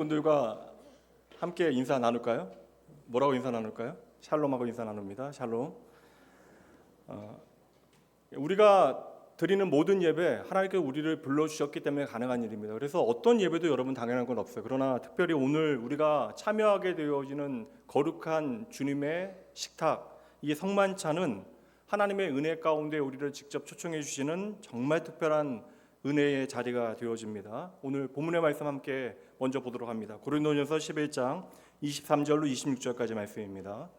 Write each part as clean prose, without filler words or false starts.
분들과 함께 인사 나눌까요? 뭐라고 인사 나눌까요? 샬롬하고 인사 나눕니다. 샬롬. 우리가 드리는 모든 예배 하나님께서 우리를 불러주셨기 때문에 가능한 일입니다. 그래서 어떤 예배도 여러분 당연한 건 없어요. 그러나 특별히 오늘 우리가 참여하게 되어지는 거룩한 주님의 식탁, 이 성만찬은 하나님의 은혜 가운데 우리를 직접 초청해 주시는 정말 특별한 은혜의 자리가 되어집니다. 오늘 본문의 말씀 함께 먼저 보도록 합니다. 고린도전서 11장 23절로 26절까지 말씀입니다.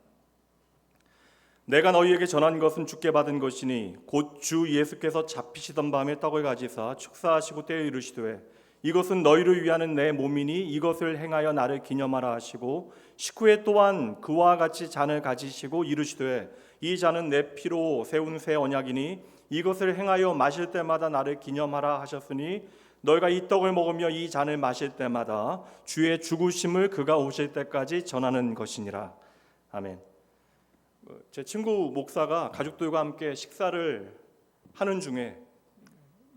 내가 너희에게 전한 것은 주께 받은 것이니 곧 주 예수께서 잡히시던 밤에 떡을 가지사 축사하시고 떼어 이르시되 이것은 너희를 위하는 내 몸이니 이것을 행하여 나를 기념하라 하시고 식후에 또한 그와 같이 잔을 가지시고 이르시되 이 잔은 내 피로 세운 새 언약이니 이것을 행하여 마실 때마다 나를 기념하라 하셨으니 너희가 이 떡을 먹으며 이 잔을 마실 때마다 주의 죽으심을 그가 오실 때까지 전하는 것이니라. 아멘. 제 친구 목사가 가족들과 함께 식사를 하는 중에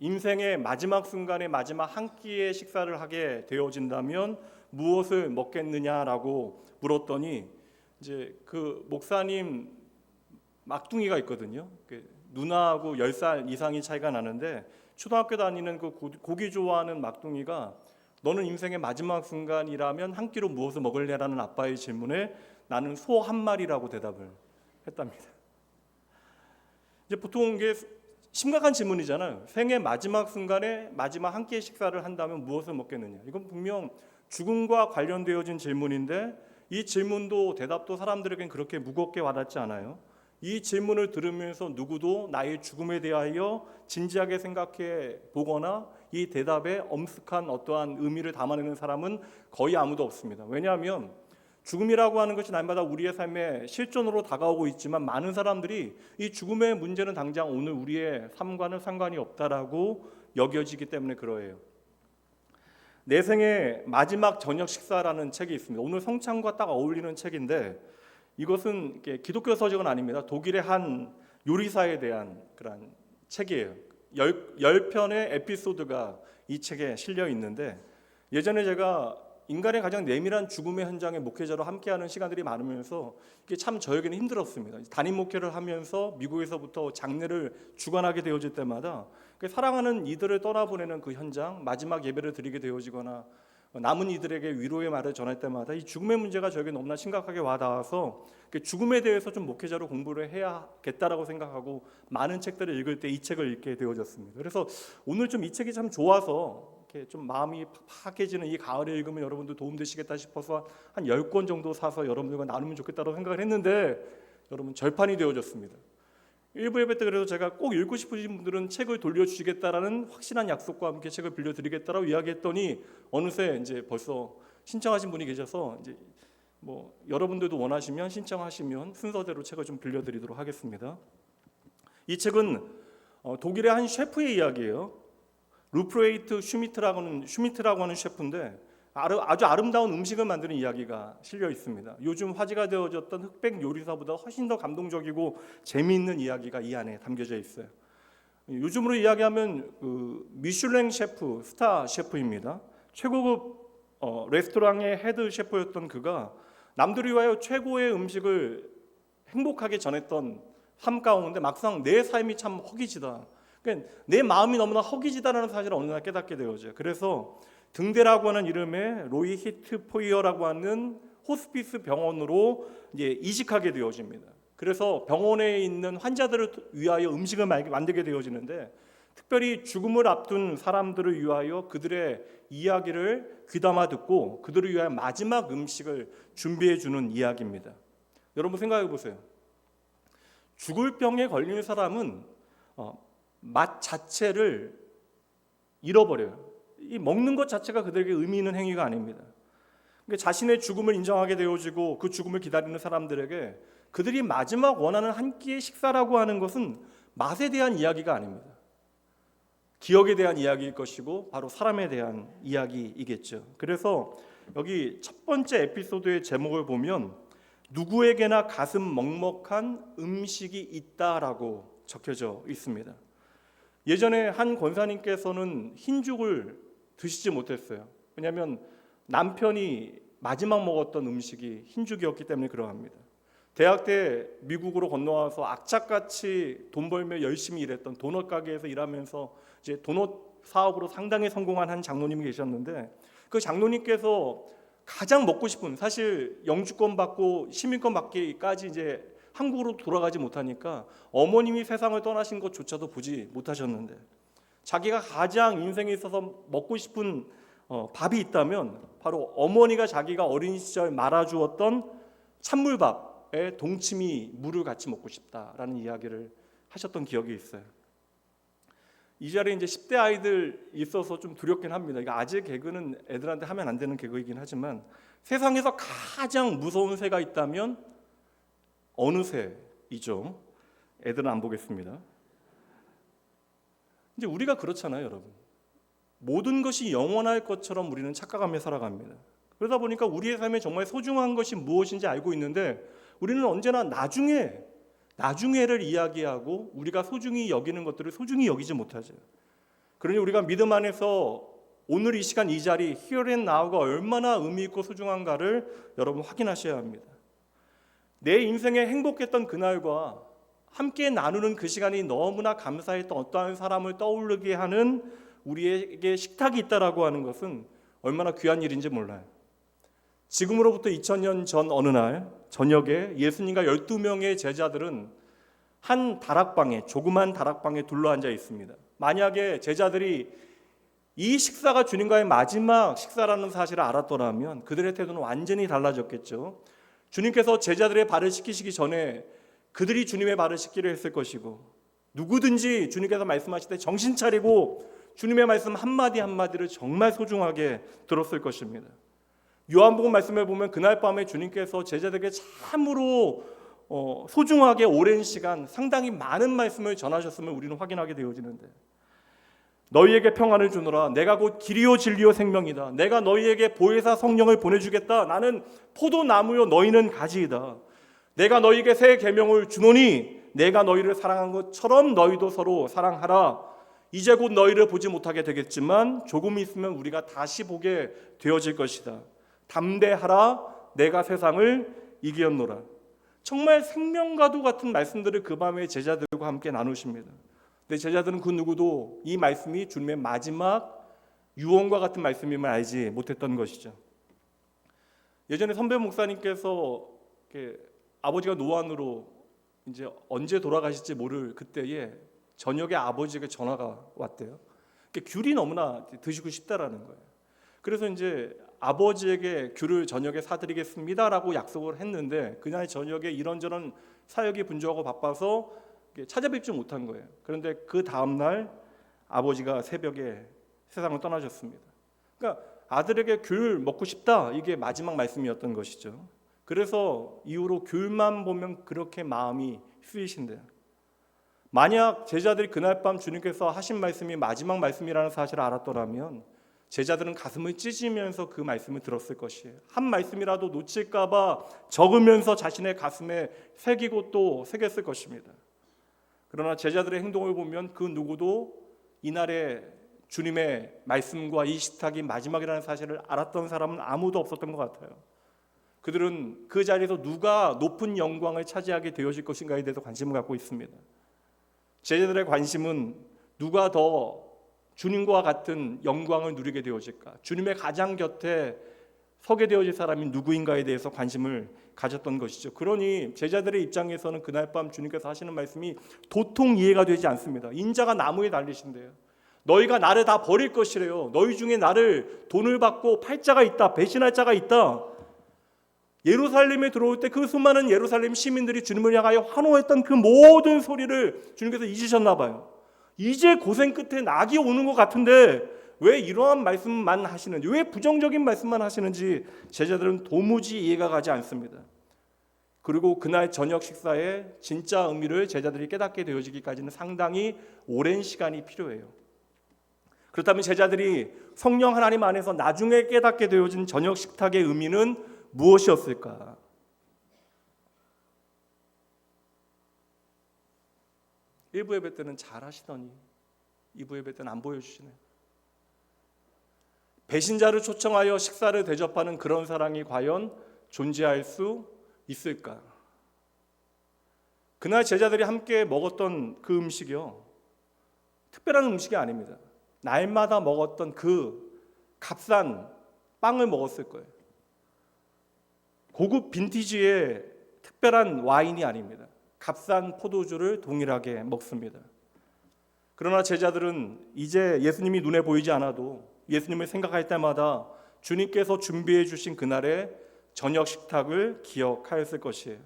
인생의 마지막 순간에 마지막 한 끼의 식사를 하게 되어진다면 무엇을 먹겠느냐라고 물었더니 이제 그 목사님 막둥이가 있거든요. 누나하고 10살 이상이 차이가 나는데 초등학교 다니는 그 고기 좋아하는 막둥이가 너는 인생의 마지막 순간이라면 한 끼로 무엇을 먹을래라는 아빠의 질문에 나는 소 한 마리라고 대답을 했답니다. 이제 보통 이게 심각한 질문이잖아요. 생애 마지막 순간에 마지막 한 끼의 식사를 한다면 무엇을 먹겠느냐. 이건 분명 죽음과 관련되어진 질문인데 이 질문도 대답도 사람들에겐 그렇게 무겁게 와닿지 않아요. 이 질문을 들으면서 누구도 나의 죽음에 대하여 진지하게 생각해 보거나 이 대답에 엄숙한 어떠한 의미를 담아내는 사람은 거의 아무도 없습니다. 왜냐하면 죽음이라고 하는 것이 날마다 우리의 삶에 실존으로 다가오고 있지만 많은 사람들이 이 죽음의 문제는 당장 오늘 우리의 삶과는 상관이 없다라고 여겨지기 때문에 그러해요. 내 생의 마지막 저녁 식사라는 책이 있습니다. 오늘 성찬과 딱 어울리는 책인데 이것은 기독교 서적은 아닙니다. 독일의 한 요리사에 대한 그런 책이에요. 10편의 에피소드가 이 책에 실려 있는데 예전에 제가 인간의 가장 내밀한 죽음의 현장에 목회자로 함께하는 시간들이 많으면서 이게 참 저에게는 힘들었습니다. 담임 목회를 하면서 미국에서부터 장례를 주관하게 되어질 때마다 사랑하는 이들을 떠나보내는 그 현장, 마지막 예배를 드리게 되어지거나 남은 이들에게 위로의 말을 전할 때마다 이 죽음의 문제가 저에게 너무나 심각하게 와닿아서 죽음에 대해서 좀 목회자로 공부를 해야겠다라고 생각하고 많은 책들을 읽을 때 이 책을 읽게 되어졌습니다. 그래서 오늘 좀 이 책이 참 좋아서 이렇게 좀 마음이 팍팍해지는 이 가을에 읽으면 여러분들 도움되시겠다 싶어서 한 10권 정도 사서 여러분들과 나누면 좋겠다고 생각을 했는데 여러분 절판이 되어졌습니다. 일부 예배 때 그래서 제가 꼭 읽고 싶으신 분들은 책을 돌려주시겠다라는 확실한 약속과 함께 책을 빌려드리겠다라고 이야기했더니 어느새 이제 벌써 신청하신 분이 계셔서 이제 뭐 여러분들도 원하시면 신청하시면 순서대로 책을 좀 빌려드리도록 하겠습니다. 이 책은 독일의 한 셰프의 이야기예요. 루프레이트 슈미트라고 하는 셰프인데 아주 아름다운 음식을 만드는 이야기가 실려 있습니다. 요즘 화제가 되어졌던 흑백 요리사보다 훨씬 더 감동적이고 재미있는 이야기가 이 안에 담겨져 있어요. 요즘으로 이야기하면 미슐랭 셰프, 스타 셰프입니다. 최고급 레스토랑의 헤드 셰프였던 그가 남들이 위하여 최고의 음식을 행복하게 전했던 삶 가운데 막상 내 삶이 참 허기지다. 그러니까 내 마음이 너무나 허기지다라는 사실을 어느 날 깨닫게 되어져요. 그래서 등대라고 하는 이름의 로이 히트포이어라고 하는 호스피스 병원으로 이제 이직하게 되어집니다. 그래서 병원에 있는 환자들을 위하여 음식을 만들게 되어지는데 특별히 죽음을 앞둔 사람들을 위하여 그들의 이야기를 귀담아 듣고 그들을 위하여 마지막 음식을 준비해 주는 이야기입니다. 여러분 생각해 보세요. 죽을 병에 걸린 사람은 맛 자체를 잃어버려요. 이 먹는 것 자체가 그들에게 의미 있는 행위가 아닙니다. 그러니까 자신의 죽음을 인정하게 되어지고 그 죽음을 기다리는 사람들에게 그들이 마지막 원하는 한 끼의 식사라고 하는 것은 맛에 대한 이야기가 아닙니다. 기억에 대한 이야기일 것이고 바로 사람에 대한 이야기이겠죠. 그래서 여기 첫 번째 에피소드의 제목을 보면 누구에게나 가슴 먹먹한 음식이 있다라고 적혀져 있습니다. 예전에 한 권사님께서는 흰죽을 드시지 못했어요. 왜냐하면 남편이 마지막 먹었던 음식이 흰죽이었기 때문에 그러합니다. 대학 때 미국으로 건너와서 악착같이 돈 벌며 열심히 일했던 도넛 가게에서 일하면서 이제 도넛 사업으로 상당히 성공한 한 장로님이 계셨는데, 그 장로님께서 가장 먹고 싶은, 사실 영주권 받고 시민권 받기까지 이제 한국으로 돌아가지 못하니까 어머님이 세상을 떠나신 것조차도 보지 못하셨는데, 자기가 가장 인생에 있어서 먹고 싶은 밥이 있다면 바로 어머니가 자기가 어린 시절 말아주었던 찬물밥에 동치미 물을 같이 먹고 싶다라는 이야기를 하셨던 기억이 있어요. 이 자리에 이제 10대 아이들 있어서 좀 두렵긴 합니다. 이거 아재 개그는 애들한테 하면 안 되는 개그이긴 하지만, 세상에서 가장 무서운 새가 있다면 어느 새이죠? 애들은 안 보겠습니다. 이제 우리가 그렇잖아요, 여러분. 모든 것이 영원할 것처럼 우리는 착각하며 살아갑니다. 그러다 보니까 우리의 삶에 정말 소중한 것이 무엇인지 알고 있는데, 우리는 언제나 나중에를 이야기하고 우리가 소중히 여기는 것들을 소중히 여기지 못하죠. 그러니 우리가 믿음 안에서 오늘 이 시간 이 자리 Here and Now가 얼마나 의미 있고 소중한가를 여러분 확인하셔야 합니다. 내 인생에 행복했던 그날과 함께 나누는 그 시간이 너무나 감사했던 어떠한 사람을 떠오르게 하는 우리에게 식탁이 있다라고 하는 것은 얼마나 귀한 일인지 몰라요. 지금으로부터 2000년 전 어느 날 저녁에 예수님과 12명의 제자들은 한 다락방에, 조그만 다락방에 둘러앉아 있습니다. 만약에 제자들이 이 식사가 주님과의 마지막 식사라는 사실을 알았더라면 그들의 태도는 완전히 달라졌겠죠. 주님께서 제자들의 발을 씻기시기 전에 그들이 주님의 발을 씻기를 했을 것이고, 누구든지 주님께서 말씀하실 때 정신 차리고 주님의 말씀 한마디 한마디를 정말 소중하게 들었을 것입니다. 요한복음 말씀에 보면 그날 밤에 주님께서 제자들에게 참으로 소중하게 오랜 시간 상당히 많은 말씀을 전하셨음을 우리는 확인하게 되어지는데, 너희에게 평안을 주노라. 내가 곧 길이요 진리요 생명이다. 내가 너희에게 보혜사 성령을 보내주겠다. 나는 포도나무요 너희는 가지이다. 내가 너희에게 새 계명을 주노니 내가 너희를 사랑한 것처럼 너희도 서로 사랑하라. 이제 곧 너희를 보지 못하게 되겠지만 조금 있으면 우리가 다시 보게 되어질 것이다. 담대하라. 내가 세상을 이기었노라. 정말 생명과도 같은 말씀들을 그 밤에 제자들과 함께 나누십니다. 근데 제자들은 그 누구도 이 말씀이 주님의 마지막 유언과 같은 말씀임을 알지 못했던 것이죠. 예전에 선배 목사님께서 아버지가 노안으로 이제 언제 돌아가실지 모를 그때에 저녁에 아버지에게 전화가 왔대요. 귤이 너무나 드시고 싶다라는 거예요. 그래서 이제 아버지에게 귤을 저녁에 사드리겠습니다라고 약속을 했는데, 그날 저녁에 이런저런 사역이 분주하고 바빠서 찾아뵙지 못한 거예요. 그런데 그 다음날 아버지가 새벽에 세상을 떠나셨습니다. 그러니까 아들에게 귤 먹고 싶다, 이게 마지막 말씀이었던 것이죠. 그래서 이후로 귤만 보면 그렇게 마음이 쓰이신대요. 만약 제자들이 그날 밤 주님께서 하신 말씀이 마지막 말씀이라는 사실을 알았더라면 제자들은 가슴을 찢으면서 그 말씀을 들었을 것이에요. 한 말씀이라도 놓칠까 봐 적으면서 자신의 가슴에 새기고 또 새겼을 것입니다. 그러나 제자들의 행동을 보면 그 누구도 이날의 주님의 말씀과 이 식탁이 마지막이라는 사실을 알았던 사람은 아무도 없었던 것 같아요. 그들은 그 자리에서 누가 높은 영광을 차지하게 되어질 것인가에 대해서 관심을 갖고 있습니다. 제자들의 관심은 누가 더 주님과 같은 영광을 누리게 되어질까, 주님의 가장 곁에 서게 되어질 사람이 누구인가에 대해서 관심을 가졌던 것이죠. 그러니 제자들의 입장에서는 그날 밤 주님께서 하시는 말씀이 도통 이해가 되지 않습니다. 인자가 나무에 달리신대요. 너희가 나를 다 버릴 것이래요. 너희 중에 나를 돈을 받고 팔 자가 있다, 배신할 자가 있다. 예루살렘에 들어올 때 그 수많은 예루살렘 시민들이 주님을 향하여 환호했던 그 모든 소리를 주님께서 잊으셨나 봐요. 이제 고생 끝에 낙이 오는 것 같은데 왜 이러한 말씀만 하시는지, 왜 부정적인 말씀만 하시는지 제자들은 도무지 이해가 가지 않습니다. 그리고 그날 저녁 식사의 진짜 의미를 제자들이 깨닫게 되어지기까지는 상당히 오랜 시간이 필요해요. 그렇다면 제자들이 성령 하나님 안에서 나중에 깨닫게 되어진 저녁 식탁의 의미는 무엇이었을까? 일부 예배 때는 잘 하시더니 2부 예배 때는 안 보여주시네. 배신자를 초청하여 식사를 대접하는 그런 사랑이 과연 존재할 수 있을까? 그날 제자들이 함께 먹었던 그 음식이요, 특별한 음식이 아닙니다. 날마다 먹었던 그 값싼 빵을 먹었을 거예요. 고급 빈티지의 특별한 와인이 아닙니다. 값싼 포도주를 동일하게 먹습니다. 그러나 제자들은 이제 예수님이 눈에 보이지 않아도 예수님을 생각할 때마다 주님께서 준비해 주신 그날의 저녁 식탁을 기억하였을 것이에요.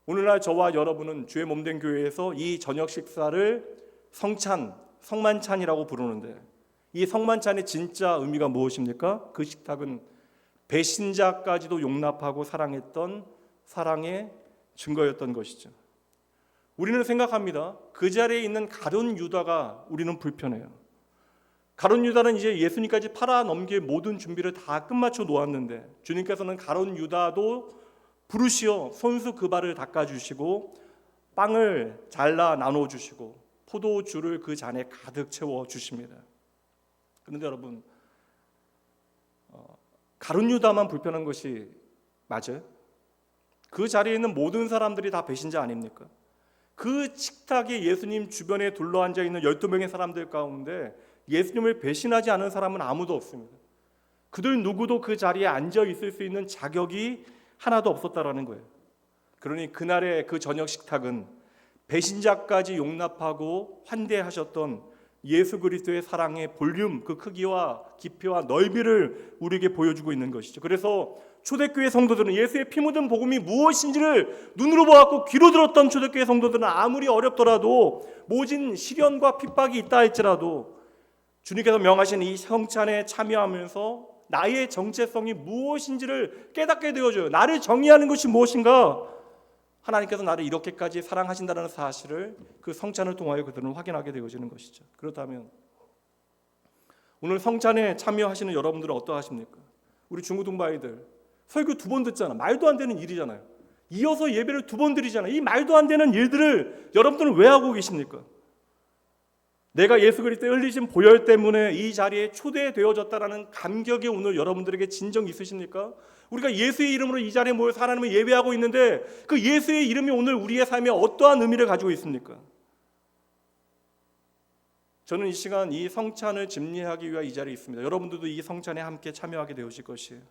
오늘날 저와 여러분은 주의 몸된 교회에서 이 저녁 식사를 성찬, 성만찬이라고 부르는데, 이 성만찬의 진짜 의미가 무엇입니까? 그 식탁은 배신자까지도 용납하고 사랑했던 사랑의 증거였던 것이죠. 우리는 생각합니다. 그 자리에 있는 가룟 유다가 우리는 불편해요. 가룟 유다는 이제 예수님까지 팔아넘길 모든 준비를 다 끝마쳐 놓았는데, 주님께서는 가룟 유다도 부르시어 손수 그 발을 닦아주시고 빵을 잘라 나눠주시고 포도주를 그 잔에 가득 채워주십니다. 그런데 여러분, 가룟 유다만 불편한 것이 맞아요? 그 자리에 있는 모든 사람들이 다 배신자 아닙니까? 그 식탁에 예수님 주변에 둘러앉아 있는 12명의 사람들 가운데 예수님을 배신하지 않은 사람은 아무도 없습니다. 그들 누구도 그 자리에 앉아 있을 수 있는 자격이 하나도 없었다라는 거예요. 그러니 그날의 그 저녁 식탁은 배신자까지 용납하고 환대하셨던 예수 그리스도의 사랑의 볼륨, 그 크기와 깊이와 넓이를 우리에게 보여주고 있는 것이죠. 그래서 초대교회 성도들은 예수의 피 묻은 복음이 무엇인지를 눈으로 보았고 귀로 들었던 초대교회 성도들은 아무리 어렵더라도 모진 시련과 핍박이 있다 할지라도 주님께서 명하신 이 성찬에 참여하면서 나의 정체성이 무엇인지를 깨닫게 되어줘요. 나를 정의하는 것이 무엇인가? 하나님께서 나를 이렇게까지 사랑하신다는 사실을 그 성찬을 통하여 그들은 확인하게 되어지는 것이죠. 그렇다면 오늘 성찬에 참여하시는 여러분들은 어떠하십니까? 우리 중고등부 아이들 설교 2번 듣잖아. 말도 안 되는 일이잖아요. 이어서 예배를 2번 드리잖아요. 이 말도 안 되는 일들을 여러분들은 왜 하고 계십니까? 내가 예수 그리스도의 흘리신 보혈 때문에 이 자리에 초대되어졌다라는 감격이 오늘 여러분들에게 진정 있으십니까? 우리가 예수의 이름으로 이 자리에 모여서 하나님을 예배하고 있는데 그 예수의 이름이 오늘 우리의 삶에 어떠한 의미를 가지고 있습니까? 저는 이 시간 이 성찬을 집례하기 위해 이 자리에 있습니다. 여러분들도 이 성찬에 함께 참여하게 되오실 것이에요.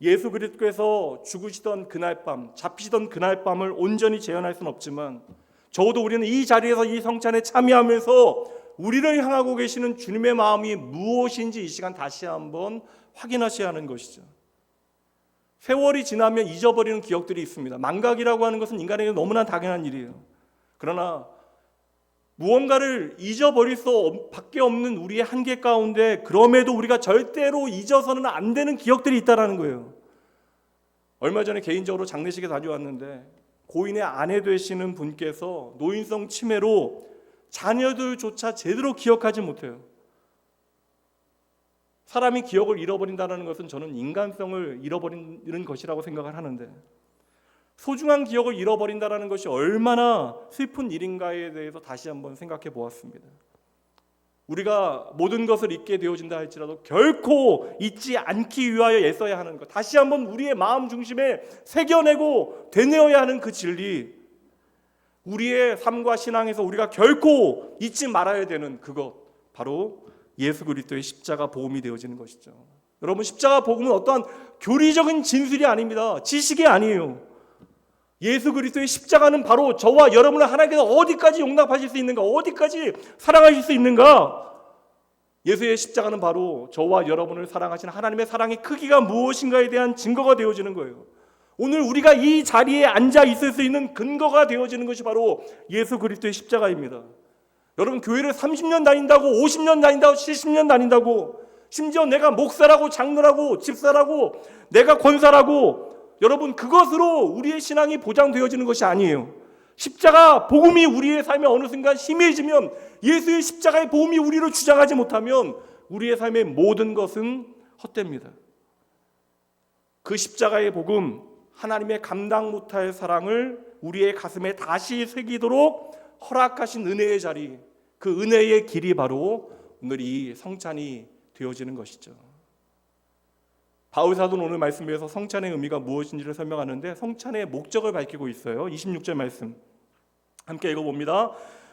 예수 그리스도께서 죽으시던 그날 밤, 잡히시던 그날 밤을 온전히 재현할 수는 없지만 적어도 우리는 이 자리에서 이 성찬에 참여하면서 우리를 향하고 계시는 주님의 마음이 무엇인지 이 시간 다시 한번 확인하셔야 하는 것이죠. 세월이 지나면 잊어버리는 기억들이 있습니다. 망각이라고 하는 것은 인간에게 너무나 당연한 일이에요. 그러나 무언가를 잊어버릴 수밖에 없는 우리의 한계 가운데 그럼에도 우리가 절대로 잊어서는 안 되는 기억들이 있다는 거예요. 얼마 전에 개인적으로 장례식에 다녀왔는데 고인의 아내 되시는 분께서 노인성 치매로 자녀들조차 제대로 기억하지 못해요. 사람이 기억을 잃어버린다는 것은 저는 인간성을 잃어버리는 것이라고 생각을 하는데 소중한 기억을 잃어버린다는 것이 얼마나 슬픈 일인가에 대해서 다시 한번 생각해 보았습니다. 우리가 모든 것을 잊게 되어진다 할지라도 결코 잊지 않기 위하여 애써야 하는 것, 다시 한번 우리의 마음 중심에 새겨내고 되뇌어야 하는 그 진리, 우리의 삶과 신앙에서 우리가 결코 잊지 말아야 되는 그것, 바로 예수 그리스도의 십자가 복음이 되어지는 것이죠. 여러분, 십자가 복음은 어떠한 교리적인 진술이 아닙니다. 지식이 아니에요. 예수 그리스도의 십자가는 바로 저와 여러분을 하나님께서 어디까지 용납하실 수 있는가, 어디까지 사랑하실 수 있는가. 예수의 십자가는 바로 저와 여러분을 사랑하시는 하나님의 사랑의 크기가 무엇인가에 대한 증거가 되어지는 거예요. 오늘 우리가 이 자리에 앉아 있을 수 있는 근거가 되어지는 것이 바로 예수 그리스도의 십자가입니다. 여러분, 교회를 30년 다닌다고, 50년 다닌다고, 70년 다닌다고, 심지어 내가 목사라고, 장로라고, 집사라고, 내가 권사라고, 여러분, 그것으로 우리의 신앙이 보장되어지는 것이 아니에요. 십자가 복음이 우리의 삶에 어느 순간 희미해지면, 예수의 십자가의 복음이 우리로 주장하지 못하면 우리의 삶의 모든 것은 헛됩니다. 그 십자가의 복음, 하나님의 감당 못할 사랑을 우리의 가슴에 다시 새기도록 허락하신 은혜의 자리, 그 은혜의 길이 바로 오늘 이 성찬이 되어지는 것이죠. 바울 사도는 오늘 말씀에서 성찬의 의미가 무엇인지를 설명하는데 성찬의 목적을 밝히고 있어요. 26절 말씀 함께 읽어봅니다.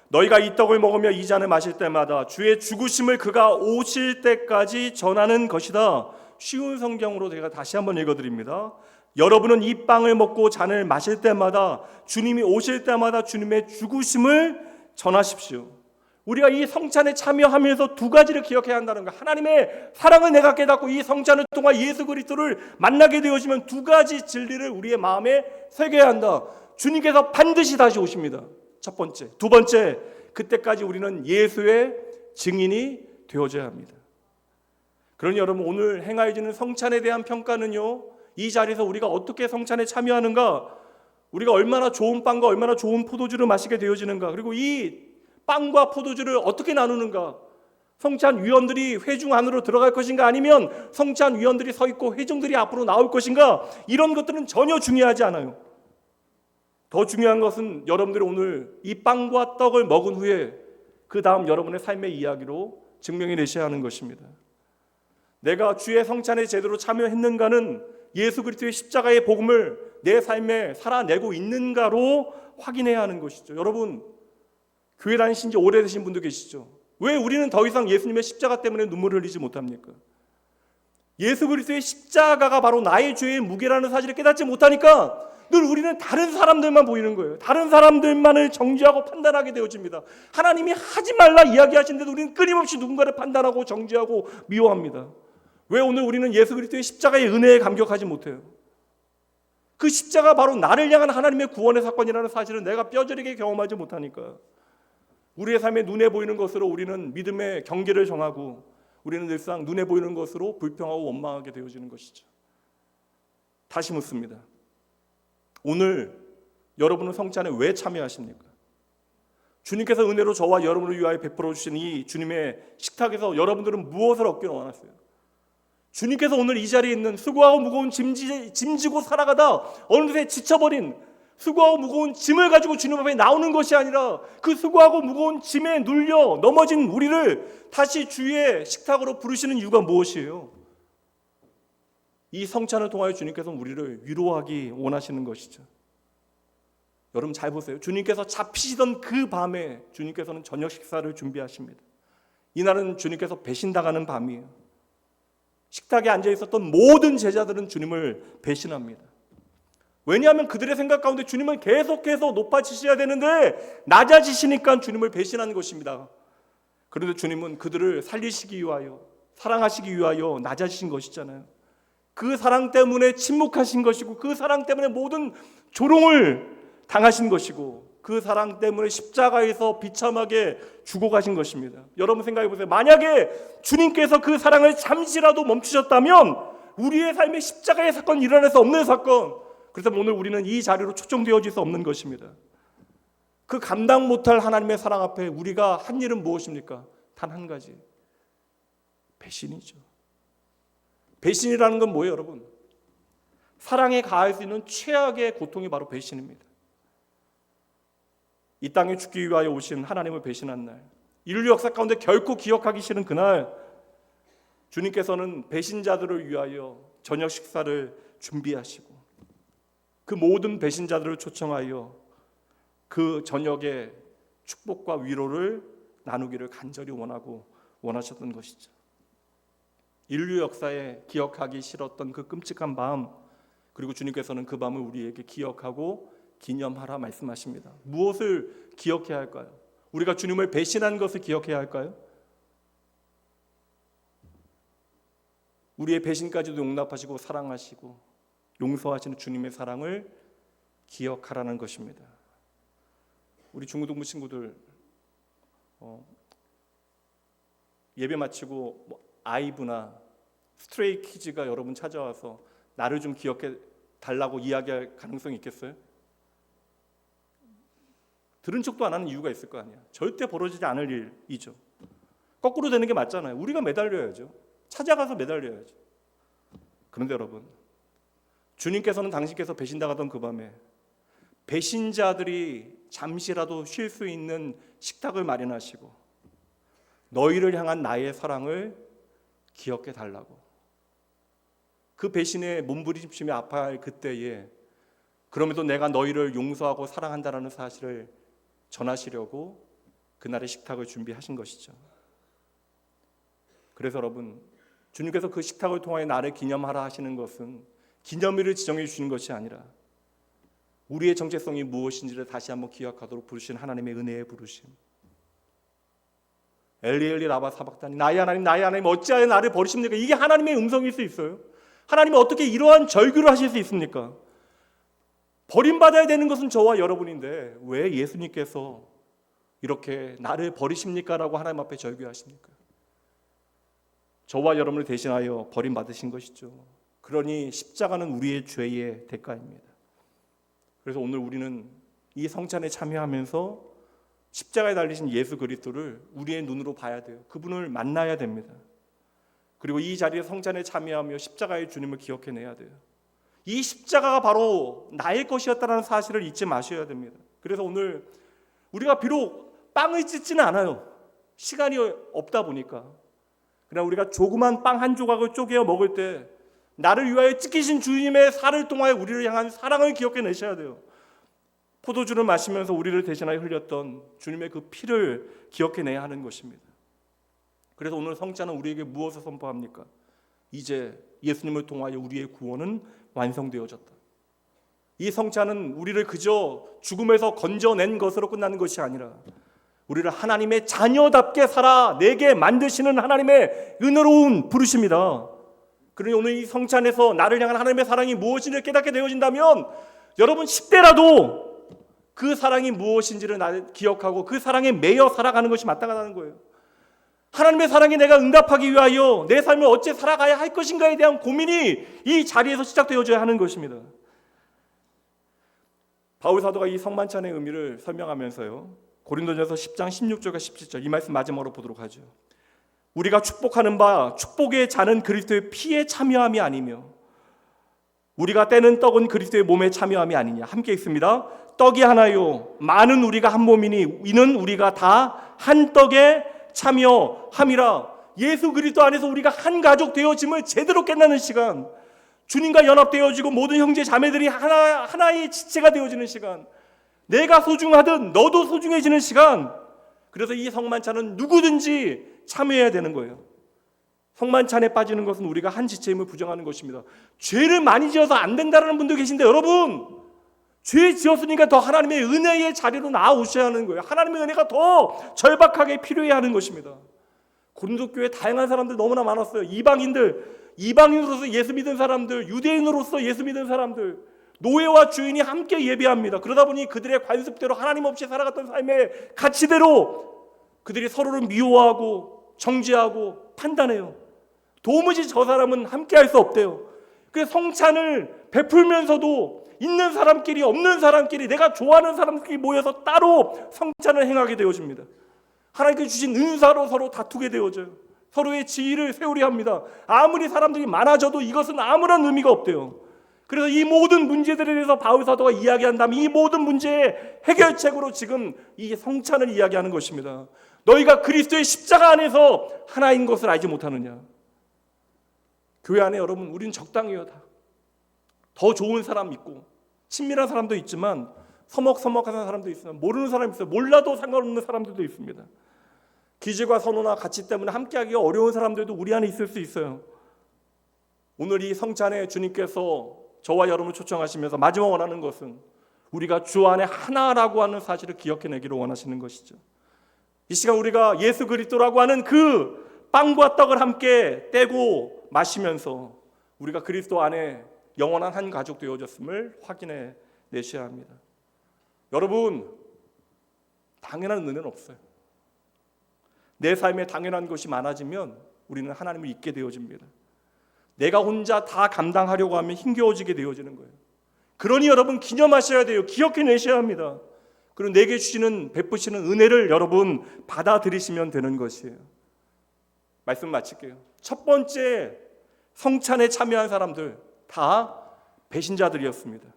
너희가 이 떡을 먹으며 이 잔을 마실 때마다 주의 죽으심을 그가 오실 때까지 전하는 것이다. 쉬운 성경으로 제가 다시 한번 읽어드립니다. 여러분은 이 빵을 먹고 잔을 마실 때마다 주님이 오실 때마다 주님의 죽으심을 전하십시오. 우리가 이 성찬에 참여하면서 두 가지를 기억해야 한다는 거예요. 하나님의 사랑을 내가 깨닫고 이 성찬을 통해 예수 그리스도를 만나게 되어지면 두 가지 진리를 우리의 마음에 새겨야 한다. 주님께서 반드시 다시 오십니다. 첫 번째. 두 번째, 그때까지 우리는 예수의 증인이 되어져야 합니다. 그러니 여러분, 오늘 행하여지는 성찬에 대한 평가는요, 이 자리에서 우리가 어떻게 성찬에 참여하는가, 우리가 얼마나 좋은 빵과 얼마나 좋은 포도주를 마시게 되어지는가, 그리고 이 빵과 포도주를 어떻게 나누는가, 성찬 위원들이 회중 안으로 들어갈 것인가, 아니면 성찬 위원들이 서 있고 회중들이 앞으로 나올 것인가, 이런 것들은 전혀 중요하지 않아요. 더 중요한 것은 여러분들이 오늘 이 빵과 떡을 먹은 후에 그 다음 여러분의 삶의 이야기로 증명해내셔야 하는 것입니다. 내가 주의 성찬에 제대로 참여했는가는 예수 그리스도의 십자가의 복음을 내 삶에 살아내고 있는가로 확인해야 하는 것이죠. 여러분, 교회 다니신 지 오래되신 분도 계시죠. 왜 우리는 더 이상 예수님의 십자가 때문에 눈물을 흘리지 못합니까? 예수 그리스도의 십자가가 바로 나의 죄의 무게라는 사실을 깨닫지 못하니까 늘 우리는 다른 사람들만 보이는 거예요. 다른 사람들만을 정죄하고 판단하게 되어집니다. 하나님이 하지 말라 이야기하시는데도 우리는 끊임없이 누군가를 판단하고 정죄하고 미워합니다. 왜 오늘 우리는 예수 그리스도의 십자가의 은혜에 감격하지 못해요? 그 십자가 바로 나를 향한 하나님의 구원의 사건이라는 사실을 내가 뼈저리게 경험하지 못하니까 우리의 삶에 눈에 보이는 것으로 우리는 믿음의 경계를 정하고 우리는 늘상 눈에 보이는 것으로 불평하고 원망하게 되어지는 것이죠. 다시 묻습니다. 오늘 여러분은 성찬에 왜 참여하십니까? 주님께서 은혜로 저와 여러분을 위하여 베풀어 주신 이 주님의 식탁에서 여러분들은 무엇을 얻기를 원하세요? 주님께서 오늘 이 자리에 있는 수고하고 무거운 짐지고 살아가다 어느새 지쳐버린 수고하고 무거운 짐을 가지고 주님 앞에 나오는 것이 아니라 그 수고하고 무거운 짐에 눌려 넘어진 우리를 다시 주의 식탁으로 부르시는 이유가 무엇이에요? 이 성찬을 통하여 주님께서 우리를 위로하기 원하시는 것이죠. 여러분 잘 보세요. 주님께서 잡히시던 그 밤에 주님께서는 저녁 식사를 준비하십니다. 이날은 주님께서 배신당하는 밤이에요. 식탁에 앉아 있었던 모든 제자들은 주님을 배신합니다. 왜냐하면 그들의 생각 가운데 주님은 계속해서 높아지셔야 되는데 낮아지시니까 주님을 배신한 것입니다. 그런데 주님은 그들을 살리시기 위하여, 사랑하시기 위하여 낮아지신 것이잖아요. 그 사랑 때문에 침묵하신 것이고 그 사랑 때문에 모든 조롱을 당하신 것이고 그 사랑 때문에 십자가에서 비참하게 죽어가신 것입니다. 여러분 생각해 보세요. 만약에 주님께서 그 사랑을 잠시라도 멈추셨다면 우리의 삶에 십자가의 사건이 일어날 수 없는 사건, 그렇다면 오늘 우리는 이 자리로 초청되어질 수 없는 것입니다. 그 감당 못할 하나님의 사랑 앞에 우리가 한 일은 무엇입니까? 단 한 가지, 배신이죠. 배신이라는 건 뭐예요, 여러분? 사랑에 가할 수 있는 최악의 고통이 바로 배신입니다. 이 땅에 죽기 위하여 오신 하나님을 배신한 날, 인류 역사 가운데 결코 기억하기 싫은 그날, 주님께서는 배신자들을 위하여 저녁 식사를 준비하시고 그 모든 배신자들을 초청하여 그 저녁에 축복과 위로를 나누기를 간절히 원하셨던 것이죠. 인류 역사에 기억하기 싫었던 그 끔찍한 밤, 그리고 주님께서는 그 밤을 우리에게 기억하고 기념하라 말씀하십니다. 무엇을 기억해야 할까요? 우리가 주님을 배신한 것을 기억해야 할까요? 우리의 배신까지도 용납하시고 사랑하시고 용서하시는 주님의 사랑을 기억하라는 것입니다. 우리 중고등부 친구들 예배 마치고 아이브나 스트레이 키즈가 여러분 찾아와서 나를 좀 기억해 달라고 이야기할 가능성이 있겠어요? 들은 척도 안 하는 이유가 있을 거 아니야. 절대 벌어지지 않을 일이죠. 거꾸로 되는 게 맞잖아요. 우리가 매달려야죠. 찾아가서 매달려야죠. 그런데 여러분, 주님께서는 당신께서 배신당하던 그 밤에 배신자들이 잠시라도 쉴 수 있는 식탁을 마련하시고 너희를 향한 나의 사랑을 기억해 달라고. 그 배신에 몸부림치며 아파할 그때에 그럼에도 내가 너희를 용서하고 사랑한다라는 사실을 전하시려고 그날의 식탁을 준비하신 것이죠. 그래서 여러분, 주님께서 그 식탁을 통하여 나를 기념하라 하시는 것은 기념일을 지정해 주시는 것이 아니라 우리의 정체성이 무엇인지를 다시 한번 기억하도록 부르신 하나님의 은혜의 부르심. 엘리 엘리 라마 사박다니, 나의 하나님 어찌하여 나를 버리십니까? 이게 하나님의 음성일 수 있어요? 하나님이 어떻게 이러한 절규를 하실 수 있습니까? 버림받아야 되는 것은 저와 여러분인데 왜 예수님께서 이렇게 나를 버리십니까? 라고 하나님 앞에 절규하십니까? 저와 여러분을 대신하여 버림받으신 것이죠. 그러니 십자가는 우리의 죄의 대가입니다. 그래서 오늘 우리는 이 성찬에 참여하면서 십자가에 달리신 예수 그리스도를 우리의 눈으로 봐야 돼요. 그분을 만나야 됩니다. 그리고 이 자리에 성찬에 참여하며 십자가의 주님을 기억해내야 돼요. 이 십자가가 바로 나의 것이었다는 사실을 잊지 마셔야 됩니다. 그래서 오늘 우리가 비록 빵을 찢지는 않아요. 시간이 없다 보니까. 그러나 우리가 조그만 빵 한 조각을 쪼개어 먹을 때 나를 위하여 찢기신 주님의 살을 통하여 우리를 향한 사랑을 기억해내셔야 돼요. 포도주를 마시면서 우리를 대신하여 흘렸던 주님의 그 피를 기억해내야 하는 것입니다. 그래서 오늘 성찬은 우리에게 무엇을 선포합니까? 이제 예수님을 통하여 우리의 구원은 완성되어졌다. 이 성찬은 우리를 그저 죽음에서 건져낸 것으로 끝나는 것이 아니라 우리를 하나님의 자녀답게 살아 내게 만드시는 하나님의 은혜로운 부르심이다. 그러니 오늘 이 성찬에서 나를 향한 하나님의 사랑이 무엇인지를 깨닫게 되어진다면 여러분 10대라도 그 사랑이 무엇인지를 기억하고 그 사랑에 매여 살아가는 것이 마땅하다는 거예요. 하나님의 사랑에 내가 응답하기 위하여 내 삶을 어찌 살아가야 할 것인가에 대한 고민이 이 자리에서 시작되어져야 하는 것입니다. 바울 사도가 이 성만찬의 의미를 설명하면서요, 고린도전서 10장 16절과 17절 이 말씀 마지막으로 보도록 하죠. 우리가 축복하는 바 축복의 잔은 그리스도의 피에 참여함이 아니며 우리가 떼는 떡은 그리스도의 몸에 참여함이 아니냐. 함께 있습니다. 떡이 하나요 많은 우리가 한 몸이니 이는 우리가 다 한 떡에 참여함이라. 예수 그리스도 안에서 우리가 한 가족 되어짐을 제대로 깨닫는 시간, 주님과 연합되어지고 모든 형제 자매들이 하나의 지체가 되어지는 시간, 내가 소중하든 너도 소중해지는 시간. 그래서 이 성만찬은 누구든지 참여해야 되는 거예요. 성만찬에 빠지는 것은 우리가 한 지체임을 부정하는 것입니다. 죄를 많이 지어서 안 된다는 분도 계신데 여러분, 죄 지었으니까 더 하나님의 은혜의 자리로 나아오셔야 하는 거예요. 하나님의 은혜가 더 절박하게 필요해야 하는 것입니다. 고린도 교회에 다양한 사람들 너무나 많았어요. 이방인으로서 예수 믿은 사람들, 유대인으로서 예수 믿은 사람들, 노예와 주인이 함께 예배합니다. 그러다 보니 그들의 관습대로 하나님 없이 살아갔던 삶의 가치대로 그들이 서로를 미워하고 정죄하고 판단해요. 도무지 저 사람은 함께 할 수 없대요. 그래서 성찬을 베풀면서도 있는 사람끼리 없는 사람끼리 내가 좋아하는 사람끼리 모여서 따로 성찬을 행하게 되어집니다. 하나님께 주신 은사로 서로 다투게 되어져요. 서로의 지위를 세우려 합니다. 아무리 사람들이 많아져도 이것은 아무런 의미가 없대요. 그래서 이 모든 문제들에 대해서 바울 사도가 이야기한다면 이 모든 문제의 해결책으로 지금 이 성찬을 이야기하는 것입니다. 너희가 그리스도의 십자가 안에서 하나인 것을 알지 못하느냐. 교회 안에 여러분 우리는 적당해요. 더 좋은 사람 있고 친밀한 사람도 있지만 서먹서먹한 사람도 있어요. 모르는 사람이 있어요. 몰라도 상관없는 사람들도 있습니다. 기질과 선호나 가치 때문에 함께하기가 어려운 사람들도 우리 안에 있을 수 있어요. 오늘 이 성찬에 주님께서 저와 여러분을 초청하시면서 마지막 원하는 것은 우리가 주 안에 하나라고 하는 사실을 기억해내기를 원하시는 것이죠. 이 시간 우리가 예수 그리스도라고 하는 그 빵과 떡을 함께 떼고 마시면서 우리가 그리스도 안에 영원한 한 가족 되어졌음을 확인해 내셔야 합니다. 여러분, 당연한 은혜는 없어요. 내 삶에 당연한 것이 많아지면 우리는 하나님을 잊게 되어집니다. 내가 혼자 다 감당하려고 하면 힘겨워지게 되어지는 거예요. 그러니 여러분 기념하셔야 돼요. 기억해내셔야 합니다. 그리고 내게 주시는 베푸시는 은혜를 여러분 받아들이시면 되는 것이에요. 말씀 마칠게요. 첫 번째 성찬에 참여한 사람들 다 배신자들이었습니다.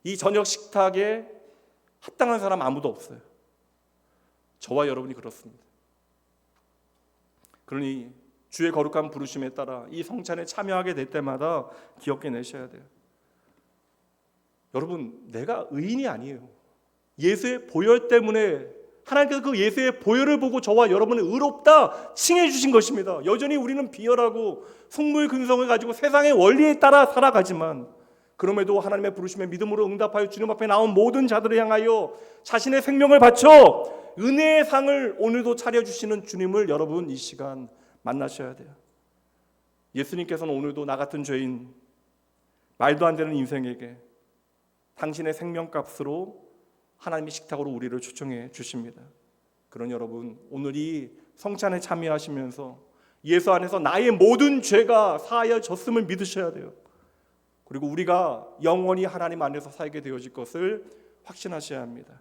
이 저녁 식탁에 합당한 사람 아무도 없어요. 저와 여러분이 그렇습니다. 그러니 주의 거룩한 부르심에 따라 이 성찬에 참여하게 될 때마다 기억해내셔야 돼요. 여러분, 내가 의인이 아니에요. 예수의 보혈 때문에 하나님께서 그 예수의 보혈을 보고 저와 여러분을 의롭다 칭해 주신 것입니다. 여전히 우리는 비열하고 속물근성을 가지고 세상의 원리에 따라 살아가지만 그럼에도 하나님의 부르심에 믿음으로 응답하여 주님 앞에 나온 모든 자들을 향하여 자신의 생명을 바쳐 은혜의 상을 오늘도 차려주시는 주님을 여러분 이 시간 만나셔야 돼요. 예수님께서는 오늘도 나 같은 죄인, 말도 안 되는 인생에게 당신의 생명값으로 하나님의 식탁으로 우리를 초청해 주십니다. 그런 여러분, 오늘 이 성찬에 참여하시면서 예수 안에서 나의 모든 죄가 사하여졌음을 믿으셔야 돼요. 그리고 우리가 영원히 하나님 안에서 살게 되어질 것을 확신하셔야 합니다.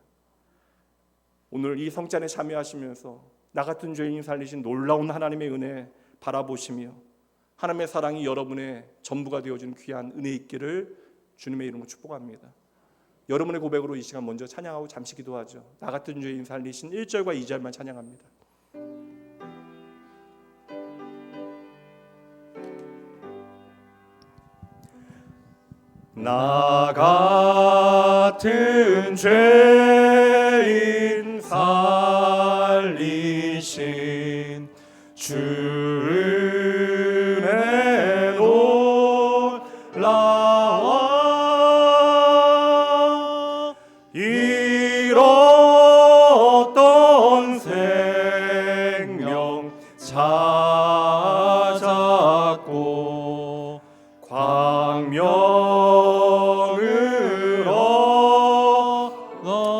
오늘 이 성찬에 참여하시면서 나 같은 죄인 살리신 놀라운 하나님의 은혜 바라보시며 하나님의 사랑이 여러분의 전부가 되어주는 귀한 은혜 있기를 주님의 이름으로 축복합니다. 여러분의 고백으로 이 시간 먼저 찬양하고 잠시 기도하죠. 나 같은 죄인 살리신 1절과 2절만 찬양합니다. 나 같은 죄인 살리신 주 은혜 놀라워 잃었던 생명 찾았고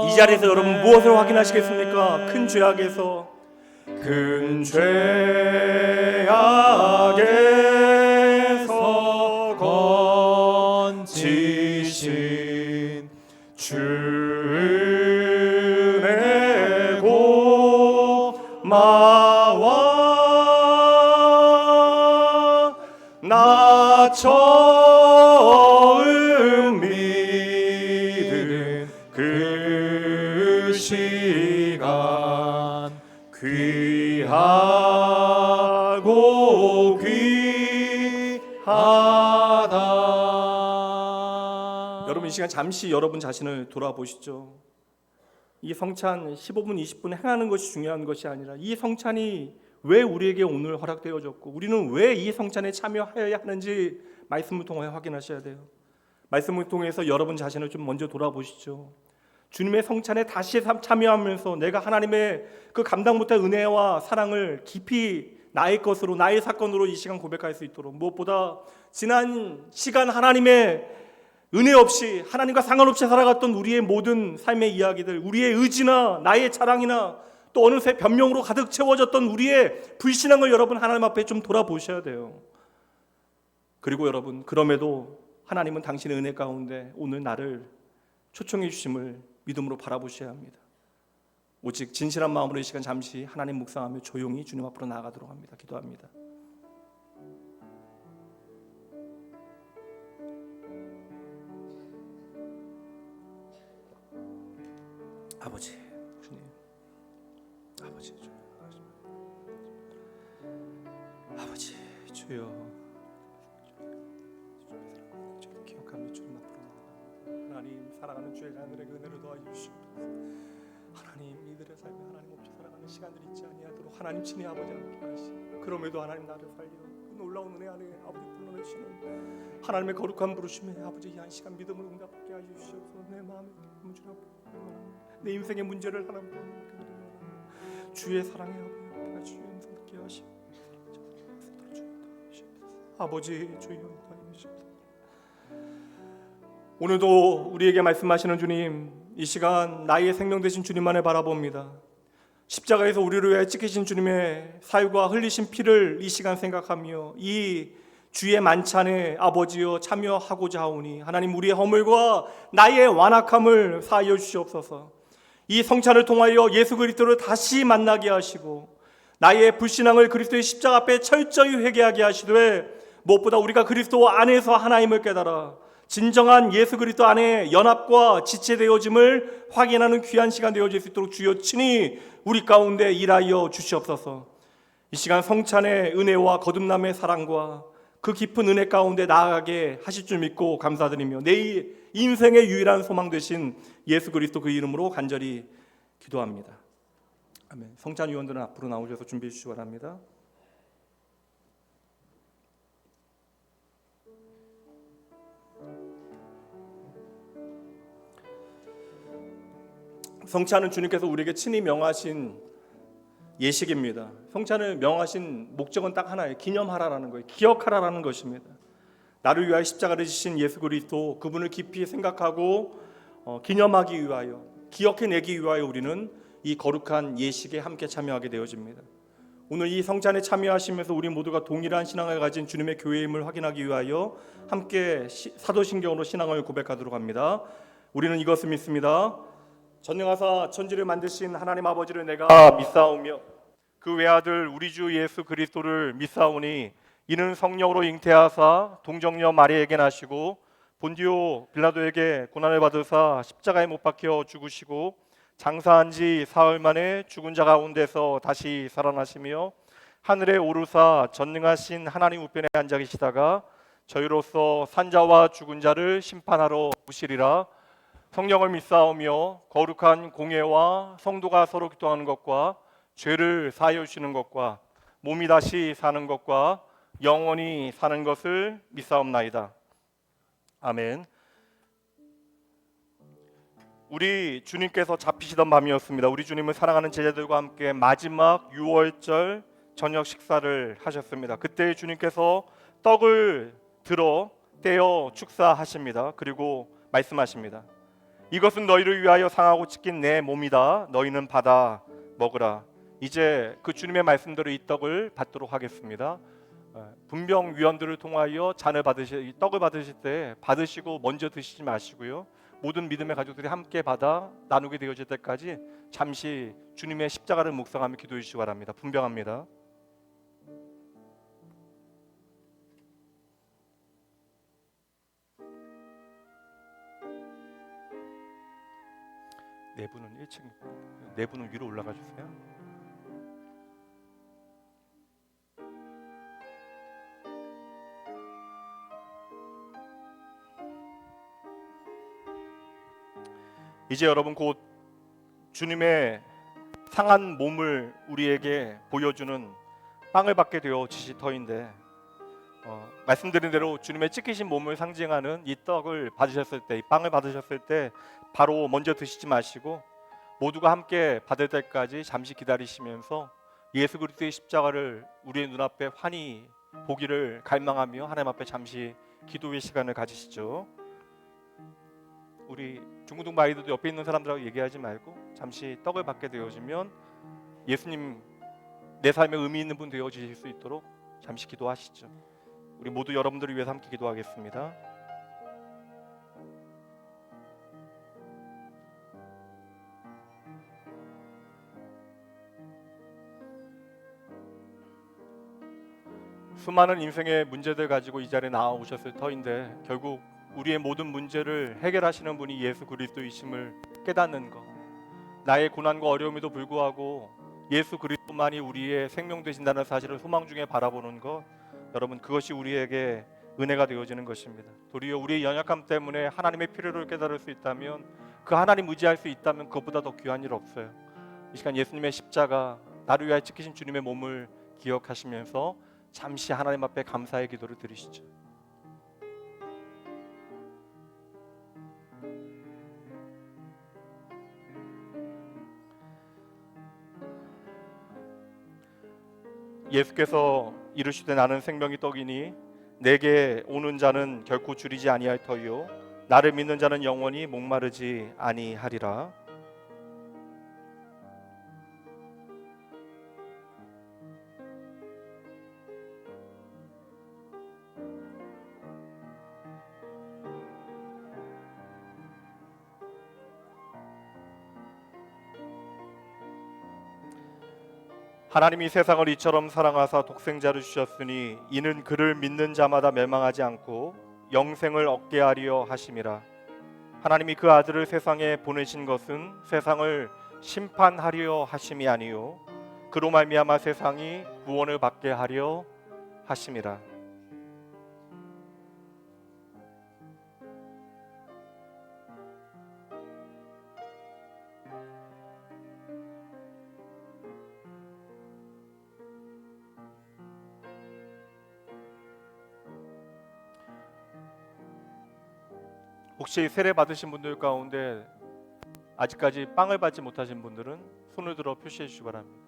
이 자리에서 여러분 무엇을 확인하시겠습니까? 큰 죄악에서 건지신 주 은혜 고마워 나 처음 믿은 그 시간 귀하고 귀하다. 여러분 이 시간 잠시 여러분 자신을 돌아보시죠. 이 성찬 15분 20분 행하는 것이 중요한 것이 아니라 이 성찬이 왜 우리에게 오늘 허락되어졌고 우리는 왜 이 성찬에 참여하여야 하는지 말씀을 통해 확인하셔야 돼요. 말씀을 통해서 여러분 자신을 좀 먼저 돌아보시죠. 주님의 성찬에 다시 참여하면서 내가 하나님의 그 감당 못할 은혜와 사랑을 깊이 나의 것으로 나의 사건으로 이 시간 고백할 수 있도록 무엇보다 지난 시간 하나님의 은혜 없이 하나님과 상관없이 살아갔던 우리의 모든 삶의 이야기들 우리의 의지나 나의 자랑이나 또 어느새 변명으로 가득 채워졌던 우리의 불신앙을 여러분 하나님 앞에 좀 돌아보셔야 돼요. 그리고 여러분 그럼에도 하나님은 당신의 은혜 가운데 오늘 나를 초청해 주심을 믿음으로 바라보셔야 합니다. 오직 진실한 마음으로 이 시간 잠시 하나님 묵상하며 조용히 주님 앞으로 나아가도록 합니다. 기도합니다. 아버지 주님, 아버지 주여, 아버지 주여, 기억하며 주님 앞으로 나아갑니다. 하나님 사랑하는 주의 자녀들에게 은혜를 더하여 주시옵소서. 하나님 이들의 삶에 하나님 없이 살아가는 시간들이 있지 아니하도록 하나님 친히 아버지 함께 하시고 그럼에도 하나님 나를 살려 그 놀라운 은혜 안에 아버지 불러내시는 하나님의 거룩한 부르심에 아버지 이 한 시간 믿음으로 응답하게 하여 주시옵소서. 내 마음에 문제를 내 인생의 문제를 하나님 주의 사랑에 아버지 주의 음성 듣게 하시고 아버지 주의 인도하여 주시옵소서. 오늘도 우리에게 말씀하시는 주님 이 시간 나의 생명 되신 주님만을 바라봅니다. 십자가에서 우리를 위해 찍히신 주님의 살과 흘리신 피를 이 시간 생각하며 이 주의 만찬에 아버지여 참여하고자 하오니 하나님 우리의 허물과 나의 완악함을 사하여 주시옵소서. 이 성찬을 통하여 예수 그리스도를 다시 만나게 하시고 나의 불신앙을 그리스도의 십자가 앞에 철저히 회개하게 하시되 무엇보다 우리가 그리스도 안에서 하나임을 깨달아 진정한 예수 그리스도 안에 연합과 지체되어짐을 확인하는 귀한 시간 되어질 수 있도록 주여 친히 우리 가운데 일하여 주시옵소서. 이 시간 성찬의 은혜와 거듭남의 사랑과 그 깊은 은혜 가운데 나아가게 하실 줄 믿고 감사드리며 내 인생의 유일한 소망 되신 예수 그리스도 그 이름으로 간절히 기도합니다. 아멘. 성찬 위원들은 앞으로 나오셔서 준비해 주시기 바랍니다. 성찬은 주님께서 우리에게 친히 명하신 예식입니다. 성찬을 명하신 목적은 딱 하나예요. 기념하라라는 거예요. 기억하라라는 것입니다. 나를 위하여 십자가를 지신 예수 그리스도, 그분을 깊이 생각하고 기념하기 위하여, 기억해내기 위하여 우리는 이 거룩한 예식에 함께 참여하게 되어집니다. 오늘 이 성찬에 참여하시면서 우리 모두가 동일한 신앙을 가진 주님의 교회임을 확인하기 위하여 함께 사도신경으로 신앙을 고백하도록 합니다. 우리는 이것을 믿습니다. 전능하사 천지를 만드신 하나님 아버지를 내가 믿사오며 그 외아들 우리 주 예수 그리스도를 믿사오니 이는 성령으로 잉태하사 동정녀 마리아에게 나시고 본디오 빌라도에게 고난을 받으사 십자가에 못 박혀 죽으시고 장사한 지 사흘 만에 죽은 자 가운데서 다시 살아나시며 하늘에 오르사 전능하신 하나님 우편에 앉아 계시다가 저희로서 산자와 죽은 자를 심판하러 오시리라. 성령을 믿사오며 거룩한 공예와 성도가 서로 기도하는 것과 죄를 사하여 주시는 것과 몸이 다시 사는 것과 영원히 사는 것을 믿사옵나이다. 아멘. 우리 주님께서 잡히시던 밤이었습니다. 우리 주님을 사랑하는 제자들과 함께 마지막 유월절 저녁 식사를 하셨습니다. 그때 주님께서 떡을 들어 떼어 축사하십니다. 그리고 말씀하십니다. 이것은 너희를 위하여 상하고 찢긴 내 몸이다. 너희는 받아 먹으라. 이제 그 주님의 말씀대로 이 떡을 받도록 하겠습니다. 분병위원들을 통하여 떡을 받으실 때 받으시고 먼저 드시지 마시고요. 모든 믿음의 가족들이 함께 받아 나누게 되어질 때까지 잠시 주님의 십자가를 묵상하며 기도해 주시기 바랍니다. 분병합니다. 네 분은 1층, 네 분은 위로 올라가 주세요. 이제 여러분 곧 주님의 상한 몸을 우리에게 보여주는 빵을 받게 되어 지실 터인데 말씀드린 대로 주님의 찢기신 몸을 상징하는 이 떡을 받으셨을 때, 이 빵을 받으셨을 때 바로 먼저 드시지 마시고 모두가 함께 받을 때까지 잠시 기다리시면서 예수 그리스도의 십자가를 우리의 눈앞에 환히 보기를 갈망하며 하나님 앞에 잠시 기도의 시간을 가지시죠. 우리 중고등 아이들도 옆에 있는 사람들하고 얘기하지 말고 잠시 떡을 받게 되어지면 예수님 내 삶에 의미 있는 분 되어지실 수 있도록 잠시 기도하시죠. 우리 모두 여러분들을 위해서 함께 기도하겠습니다. 수많은 인생의 문제들 가지고 이 자리에 나오셨을 터인데 결국 우리의 모든 문제를 해결하시는 분이 예수 그리스도이심을 깨닫는 것, 나의 고난과 어려움에도 불구하고 예수 그리스도만이 우리의 생명 되신다는 사실을 소망 중에 바라보는 것, 여러분 그것이 우리에게 은혜가 되어지는 것입니다. 도리어 우리의 연약함 때문에 하나님의 필요를 깨달을 수 있다면, 그 하나님 의지할 수 있다면 그것보다 더 귀한 일 없어요. 이 시간 예수님의 십자가, 나를 위하여 찢기신 주님의 몸을 기억하시면서 잠시 하나님 앞에 감사의 기도를 드리시죠. 예수께서 이르시되 나는 생명이 떡이니 내게 오는 자는 결코 줄이지 아니할 터이요 나를 믿는 자는 영원히 목마르지 아니하리라. 하나님이 세상을 이처럼 사랑하사 독생자를 주셨으니 이는 그를 믿는 자마다 멸망하지 않고 영생을 얻게 하려 하심이라. 하나님이 그 아들을 세상에 보내신 것은 세상을 심판하려 하심이 아니요 그로 말미암아 세상이 구원을 받게 하려 하심이라. 혹시 세례 받으신 분들 가운데 아직까지 빵을 받지 못하신 분들은 손을 들어 표시해 주시기 바랍니다.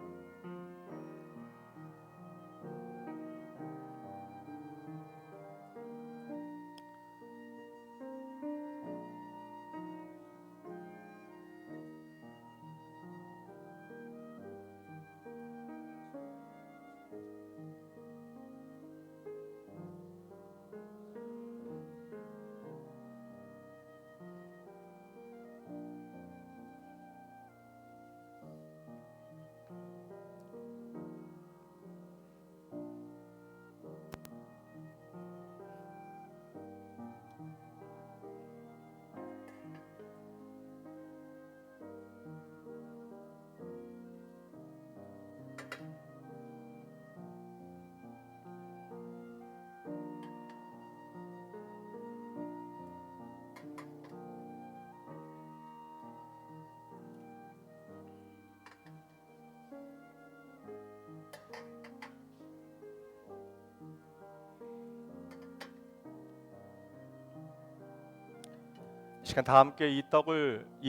이 시간 다 함께 이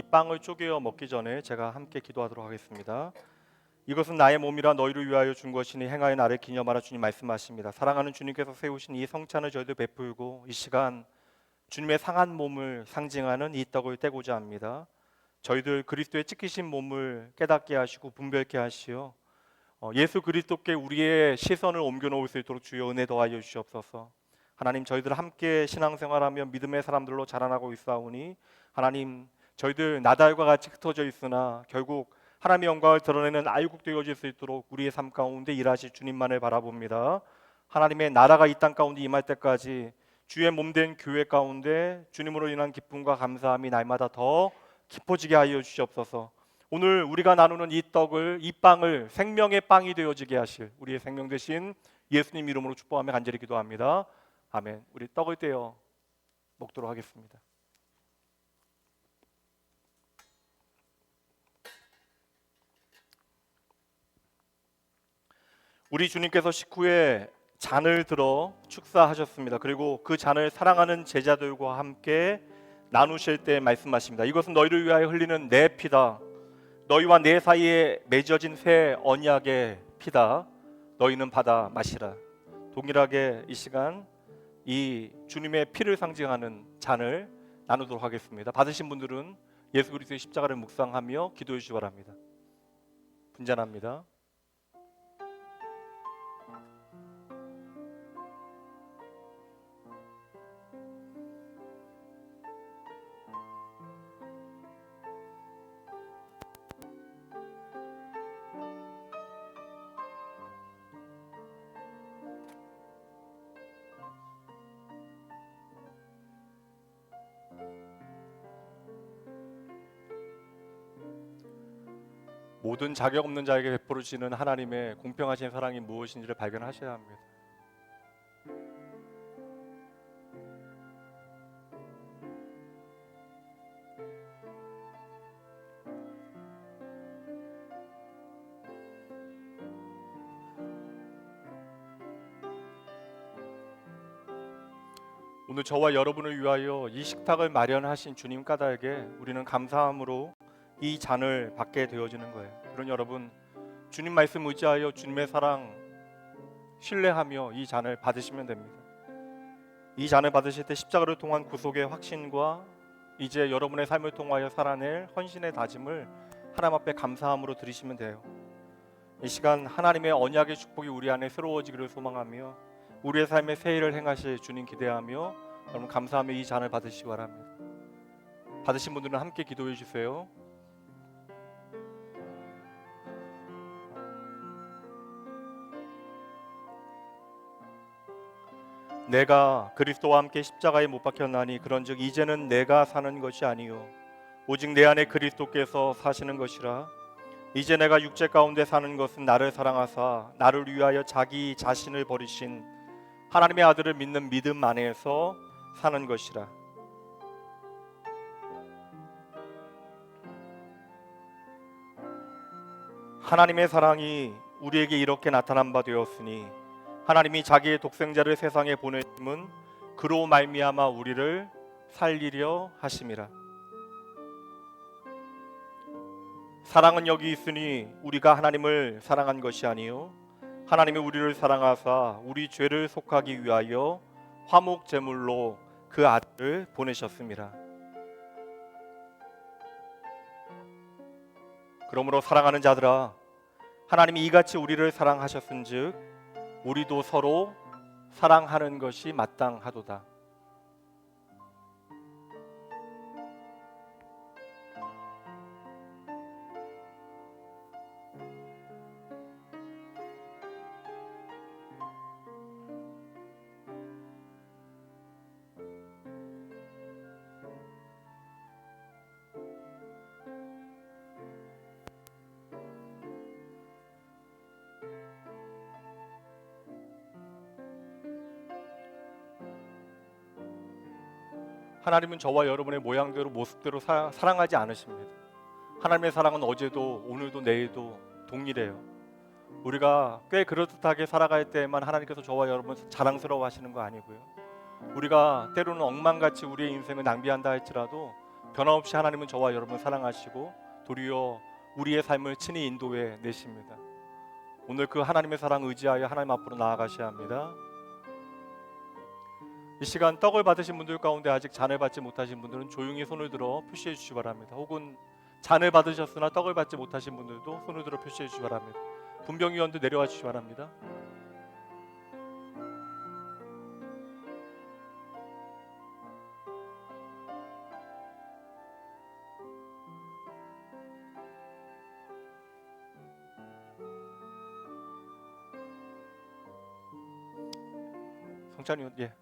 빵을 쪼개어 먹기 전에 제가 함께 기도하도록 하겠습니다. 이것은 나의 몸이라 너희를 위하여 준 것이니 행하여 나를 기념하라. 주님 말씀하십니다. 사랑하는 주님께서 세우신 이 성찬을 저희들 베풀고 이 시간 주님의 상한 몸을 상징하는 이 떡을 떼고자 합니다. 저희들 그리스도의 찢기신 몸을 깨닫게 하시고 분별케 하시어 예수 그리스도께 우리의 시선을 옮겨 놓을 수 있도록 주여 은혜 더하여 주시옵소서. 하나님, 저희들 함께 신앙생활하며 믿음의 사람들로 자라나고 있사오니 하나님, 저희들 나달과 같이 흩어져 있으나 결국 하나님의 영광을 드러내는 아유국 되어질 수 있도록 우리의 삶 가운데 일하실 주님만을 바라봅니다. 하나님의 나라가 이 땅 가운데 임할 때까지 주의 몸된 교회 가운데 주님으로 인한 기쁨과 감사함이 날마다 더 깊어지게 하여 주시옵소서. 오늘 우리가 나누는 이 떡을, 이 빵을 생명의 빵이 되어지게 하실 우리의 생명 되신 예수님 이름으로 축복하며 간절히 기도합니다. 아멘. 우리 떡을 떼어 먹도록 하겠습니다. 우리 주님께서 식후에 잔을 들어 축사하셨습니다. 그리고 그 잔을 사랑하는 제자들과 함께 나누실 때 말씀하십니다. 이것은 너희를 위하여 흘리는 내 피다. 너희와 내 사이에 맺어진 새 언약의 피다. 너희는 받아 마시라. 동일하게 이 시간 이 주님의 피를 상징하는 잔을 나누도록 하겠습니다. 받으신 분들은 예수 그리스도의 십자가를 묵상하며 기도해 주시기 바랍니다. 분잔합니다. 모든 자격 없는 자에게 베풀어지는 하나님의 공평하신 사랑이 무엇인지를 발견하셔야 합니다. 오늘 저와 여러분을 위하여 이 식탁을 마련하신 주님 까닭에 우리는 감사함으로 이 잔을 받게 되어지는 거예요. 그런 여러분, 주님 말씀 의지하여 주님의 사랑 신뢰하며 이 잔을 받으시면 됩니다. 이 잔을 받으실 때 십자가를 통한 구속의 확신과 이제 여러분의 삶을 통하여 살아낼 헌신의 다짐을 하나님 앞에 감사함으로 드리시면 돼요. 이 시간 하나님의 언약의 축복이 우리 안에 새로워지기를 소망하며 우리의 삶에 새 일을 행하실 주님 기대하며 여러분 감사하며 이 잔을 받으시기 바랍니다. 받으신 분들은 함께 기도해 주세요. 내가 그리스도와 함께 십자가에 못 박혔나니 그런즉 이제는 내가 사는 것이 아니요 오직 내 안에 그리스도께서 사시는 것이라. 이제 내가 육체 가운데 사는 것은 나를 사랑하사 나를 위하여 자기 자신을 버리신 하나님의 아들을 믿는 믿음 안에서 사는 것이라. 하나님의 사랑이 우리에게 이렇게 나타난 바 되었으니 하나님이 자기의 독생자를 세상에 보내심은 그로 말미암아 우리를 살리려 하심이라. 사랑은 여기 있으니 우리가 하나님을 사랑한 것이 아니요 하나님이 우리를 사랑하사 우리 죄를 속하기 위하여 화목 제물로 그 아들을 보내셨습니다. 그러므로 사랑하는 자들아, 하나님이 이같이 우리를 사랑하셨은즉 우리도 서로 사랑하는 것이 마땅하도다. 하나님은 저와 여러분의 모양대로 모습대로 사랑하지 않으십니다. 하나님의 사랑은 어제도 오늘도 내일도 동일해요. 우리가 꽤 그럴듯하게 살아갈 때에만 하나님께서 저와 여러분 자랑스러워 하시는 거 아니고요. 우리가 때로는 엉망같이 우리의 인생을 낭비한다 할지라도 변함없이 하나님은 저와 여러분 사랑하시고 도리어 우리의 삶을 친히 인도해 내십니다. 오늘 그 하나님의 사랑 의지하여 하나님 앞으로 나아가셔야 합니다. 이 시간 떡을 받으신 분들 가운데 아직 잔을 받지 못하신 분들은 조용히 손을 들어 표시해 주시기 바랍니다. 혹은 잔을 받으셨으나 떡을 받지 못하신 분들도 손을 들어 표시해 주시기 바랍니다. 분병위원들 내려와 주시기 바랍니다. 성찬위원, 예.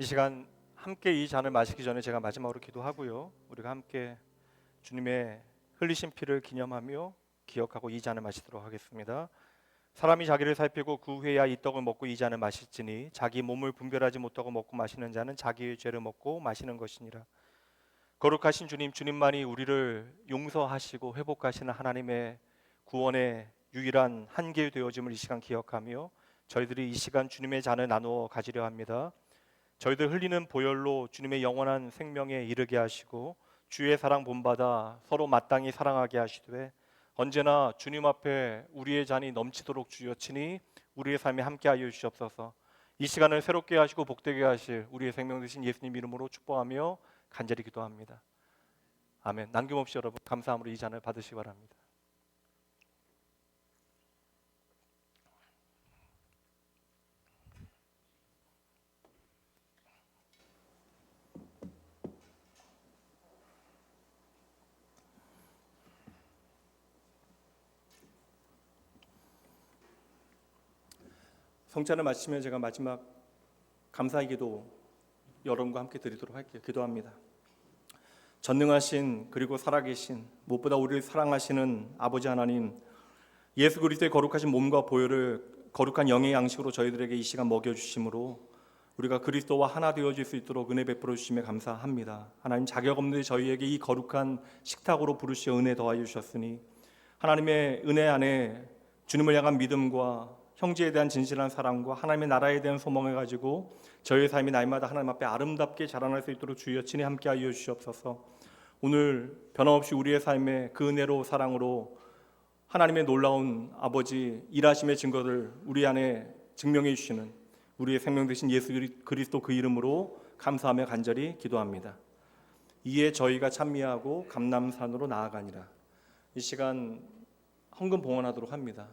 이 시간 함께 이 잔을 마시기 전에 제가 마지막으로 기도하고요. 우리가 함께 주님의 흘리신 피를 기념하며 기억하고 이 잔을 마시도록 하겠습니다. 사람이 자기를 살피고 그 후에야 이 떡을 먹고 이 잔을 마실지니 자기 몸을 분별하지 못하고 먹고 마시는 자는 자기의 죄를 먹고 마시는 것이니라. 거룩하신 주님, 주님만이 우리를 용서하시고 회복하시는 하나님의 구원의 유일한 한계 되어짐을 이 시간 기억하며 저희들이 이 시간 주님의 잔을 나누어 가지려 합니다. 저희들 흘리는 보혈로 주님의 영원한 생명에 이르게 하시고 주의 사랑 본받아 서로 마땅히 사랑하게 하시되 언제나 주님 앞에 우리의 잔이 넘치도록 주여 친히 우리의 삶에 함께하여 주시옵소서. 이 시간을 새롭게 하시고 복되게 하실 우리의 생명 되신 예수님 이름으로 축복하며 간절히 기도합니다. 아멘. 남김없이 여러분 감사함으로 이 잔을 받으시기 바랍니다. 성찬을 마치면 제가 마지막 감사의 기도 여러분과 함께 드리도록 할게요. 기도합니다. 전능하신 그리고 살아계신 무엇보다 우리를 사랑하시는 아버지 하나님, 예수 그리스도의 거룩하신 몸과 보혈을 거룩한 영의 양식으로 저희들에게 이 시간 먹여주심으로 우리가 그리스도와 하나 되어질 수 있도록 은혜 베풀어 주심에 감사합니다. 하나님, 자격 없는 저희에게 이 거룩한 식탁으로 부르시어 은혜 더하여 주셨으니 하나님의 은혜 안에 주님을 향한 믿음과 형제에 대한 진실한 사랑과 하나님의 나라에 대한 소망을 가지고 저희의 삶이 날마다 하나님 앞에 아름답게 자라날 수 있도록 주여 친히 함께하여 주시옵소서. 오늘 변함없이 우리의 삶에 그 은혜로 사랑으로 하나님의 놀라운 아버지 일하심의 증거를 우리 안에 증명해 주시는 우리의 생명 되신 예수 그리스도 그 이름으로 감사하며 간절히 기도합니다. 이에 저희가 찬미하고 감람산으로 나아가니라. 이 시간 헌금 봉헌하도록 합니다.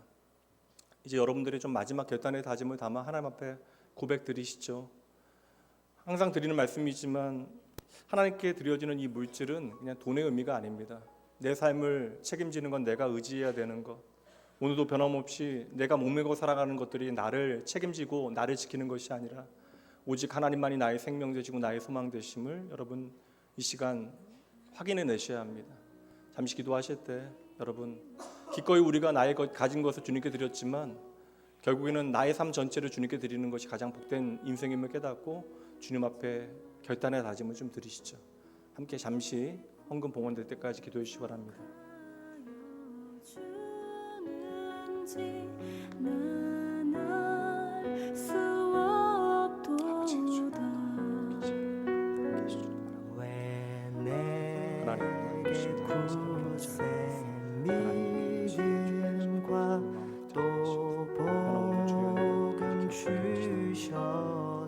이제 여러분들이 좀 마지막 결단의 다짐을 담아 하나님 앞에 고백 드리시죠. 항상 드리는 말씀이지만 하나님께 드려지는 이 물질은 그냥 돈의 의미가 아닙니다. 내 삶을 책임지는 건 내가 의지해야 되는 것, 오늘도 변함없이 내가 목매고 살아가는 것들이 나를 책임지고 나를 지키는 것이 아니라 오직 하나님만이 나의 생명 되시고 나의 소망 되심을 여러분 이 시간 확인해 내셔야 합니다. 잠시 기도하실 때 여러분 기꺼이 우리가 나의 가진 것을 주님께 드렸지만 결국에는 나의 삶 전체를 주님께 드리는 것이 가장 복된 인생임을 깨닫고 주님 앞에 결단의 다짐을 좀 드리시죠. 함께 잠시 헌금 봉헌될 때까지 기도해 주시기 바랍니다.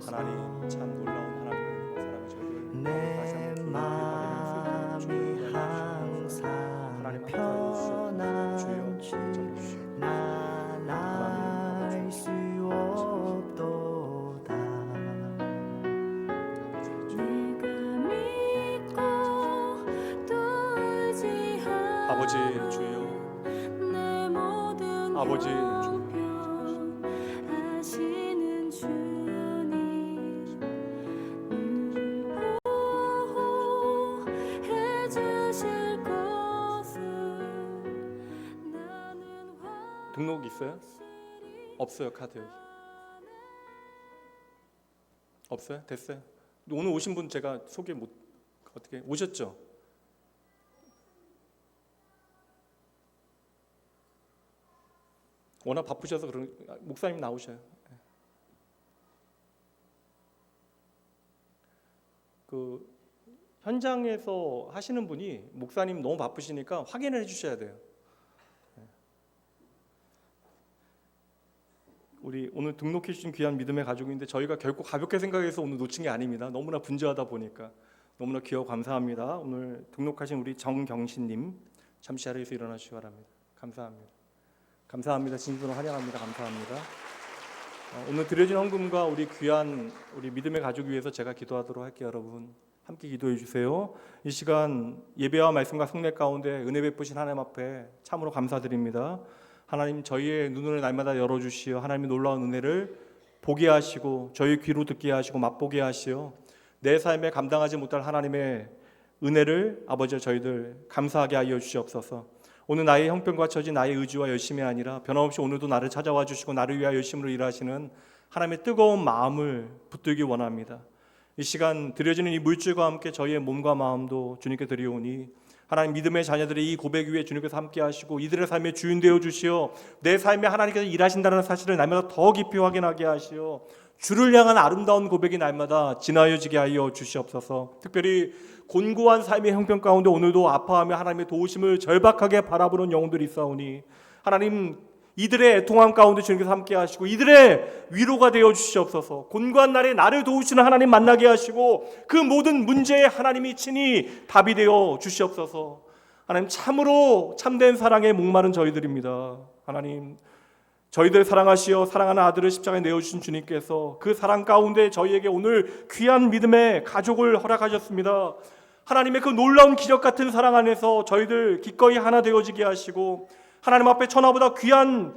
하나님 참 놀라운 하나님의 사랑을 저희들 다시 한번 기억하게 할 수 있도록 하나님 편한 주여 날 수 없도다. 아버지 주여 아버지 주여 등록 있어요? 없어요. 카드 여기 없어요? 됐어요. 오늘 오신 분 제가 소개 못 어떻게 오셨죠? 워낙 바쁘셔서 그런 목사님 나오셔요. 그 현장에서 하시는 분이 목사님 너무 바쁘시니까 확인을 해주셔야 돼요. 우리 오늘 등록해 주신 귀한 믿음의 가족인데 저희가 결코 가볍게 생각해서 오늘 놓친 게 아닙니다. 너무나 분주하다 보니까 너무나 귀하고 감사합니다. 오늘 등록하신 우리 정경신님 잠시 자리에서 일어나 주시기 바랍니다. 감사합니다. 감사합니다. 진심으로 환영합니다. 감사합니다. 오늘 드려진 헌금과 우리 귀한 우리 믿음의 가족 위해서 제가 기도하도록 할게요. 여러분 함께 기도해 주세요. 이 시간 예배와 말씀과 성례 가운데 은혜 베푸신 하나님 앞에 참으로 감사드립니다. 하나님 저희의 눈을 날마다 열어주시어 하나님의 놀라운 은혜를 보게 하시고 저희 귀로 듣게 하시고 맛보게 하시어 내 삶에 감당하지 못할 하나님의 은혜를 아버지 저희들 감사하게 하여 주시옵소서. 오늘 나의 형편과 처지 나의 의지와 열심이 아니라 변함없이 오늘도 나를 찾아와 주시고 나를 위하여 열심으로 일하시는 하나님의 뜨거운 마음을 붙들기 원합니다. 이 시간 드려지는 이 물질과 함께 저희의 몸과 마음도 주님께 드리오니 하나님 믿음의 자녀들의 이 고백 위에 주님께서 함께 하시고 이들의 삶의 주인 되어 주시어 내 삶에 하나님께서 일하신다는 사실을 날마다 더 깊이 확인하게 하시어 주를 향한 아름다운 고백이 날마다 지나여지게 하여 주시옵소서. 특별히 곤고한 삶의 형편 가운데 오늘도 아파하며 하나님의 도우심을 절박하게 바라보는 영혼들이 있사오니 하나님 이들의 애통함 가운데 주님께서 함께 하시고 이들의 위로가 되어 주시옵소서. 곤고한 날에 나를 도우시는 하나님 만나게 하시고 그 모든 문제에 하나님이 친히 답이 되어 주시옵소서. 하나님 참으로 참된 사랑에 목마른 저희들입니다. 하나님 저희들 사랑하시어 사랑하는 아들을 십자가에 내어주신 주님께서 그 사랑 가운데 저희에게 오늘 귀한 믿음의 가족을 허락하셨습니다. 하나님의 그 놀라운 기적 같은 사랑 안에서 저희들 기꺼이 하나 되어지게 하시고 하나님 앞에 천하보다 귀한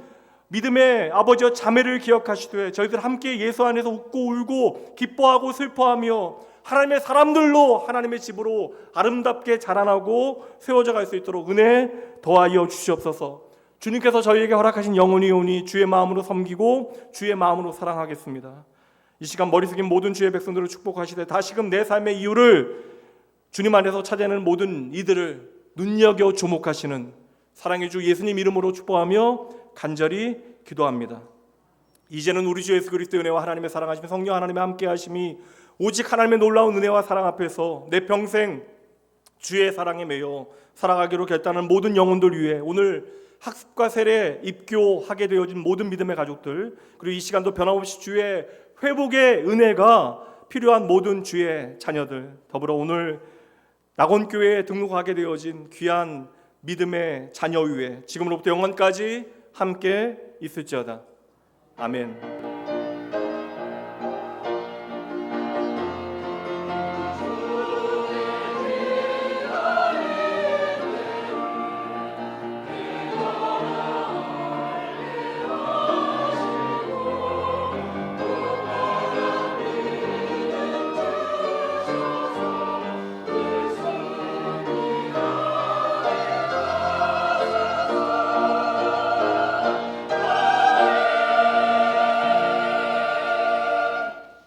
믿음의 아버지와 자매를 기억하시되 저희들 함께 예수 안에서 웃고 울고 기뻐하고 슬퍼하며 하나님의 사람들로 하나님의 집으로 아름답게 자라나고 세워져 갈 수 있도록 은혜 더하여 주시옵소서. 주님께서 저희에게 허락하신 영혼이 오니 주의 마음으로 섬기고 주의 마음으로 사랑하겠습니다. 이 시간 머리 숙인 모든 주의 백성들을 축복하시되 다시금 내 삶의 이유를 주님 안에서 찾아내는 모든 이들을 눈여겨 주목하시는 사랑의 주 예수님 이름으로 축복하며 간절히 기도합니다. 이제는 우리 주 예수 그리스도의 은혜와 하나님의 사랑하심이 성령 하나님의 함께하심이 오직 하나님의 놀라운 은혜와 사랑 앞에서 내 평생 주의 사랑에 매여 살아가기로 결단한 모든 영혼들 위해 오늘 학습과 세례 입교하게 되어진 모든 믿음의 가족들, 그리고 이 시간도 변함없이 주의 회복의 은혜가 필요한 모든 주의 자녀들, 더불어 오늘 낙원교회에 등록하게 되어진 귀한 믿음의 자녀 위에 지금으로부터 영원까지 함께 있을지어다. 아멘.